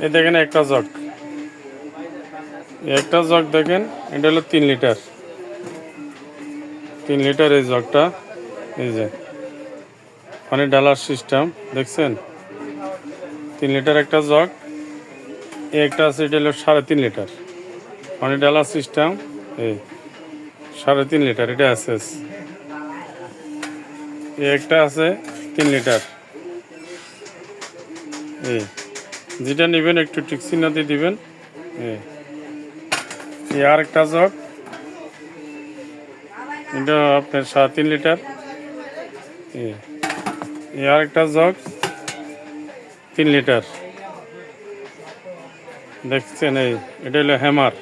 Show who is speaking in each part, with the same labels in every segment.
Speaker 1: এই দেখেন একটা জগ, একটা জগ দেখেন, এটা হলো 3 লিটার। 3 লিটার এই জগটা, এই যে পানি ঢালার সিস্টেম দেখছেন। 3 লিটার একটা জগ, এই একটা আছে, এটা হলো 3.5 লিটার পানি ঢালার সিস্টেম। এই 3.5 লিটার, এটা আছে। এই একটা আছে 3 লিটার। এই যেটা নেবেন একটু টিক চিহ্ন দিয়ে দিবেন। এই আর একটা জগ, এটা আপনার 3.5 লিটার। এই আর একটা জগ 3 লিটার দেখছেন। এই এটা হলো হ্যামার,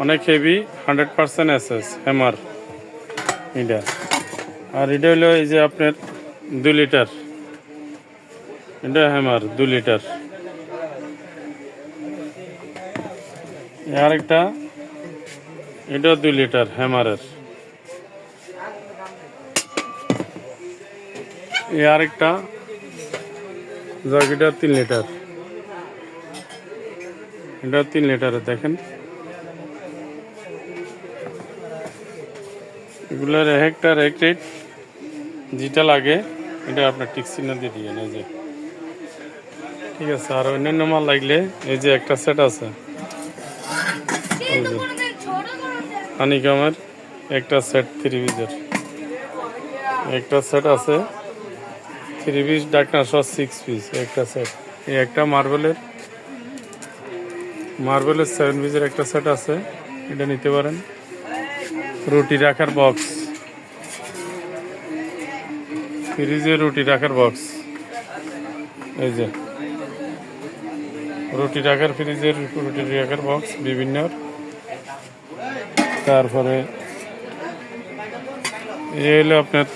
Speaker 1: অনেক হেভি, 100% এসএস হ্যামার এটা। আর এটা হলো এই যে আপনার 2 লিটার, এটা হ্যামার 2 লিটার। আরেকটা, এটা 2 লিটার হ্যামারের। এই আরেকটা জগ, এটা 3 লিটার, এটা 3 লিটারের। দেখেন এগুলোর হেক্টর এক রেট যেটা লাগে এটা আপনার টিক চিহ্ন দিয়ে দিয়ে এই যে, ঠিক আছে। আর অন্যান্য মাল লাগলে এই যে একটা সেট আছে, এই যে হানিকামের একটা সেট 3 পিসের একটা সেট আছে, 3 পিস ডাকনা সহ 6 পিস একটা সেট। এই একটা মার্বেলের 7 পিসের একটা সেট আছে, এটা নিতে পারেন। রুটি রাখার বক্স, ফ্রিজে রুটি রাখার বক্স, এই যে রুটি রাখার ফ্রিজের রুটি রাখার বক্স বিভিন্ন। তারপরে এই হলো আপনার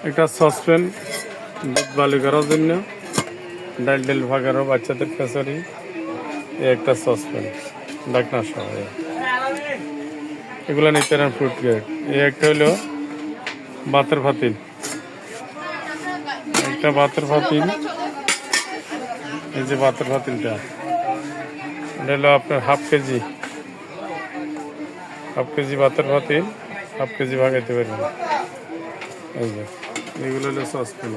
Speaker 1: একটা সসপ্যান দুধ বালি করার জন্য, ডাল ডাল ভাগারও বাচ্চাদের খেসারি। এই একটা সসপ্যান ডাকনা সহ, এগুলো নিতে পারেন ফ্রুট গ্রেড। এই একটা হলো ভাতের পাতিল, একটা ভাতের পাতিল, এই যে ভাতের পাতিলটা, এটা হলো আপনার হাফ কেজি ভাতের পাতিল, হাফ কেজি ভাগাইতে পারবেন। এই যে এগুলো হলো সসপ্যান।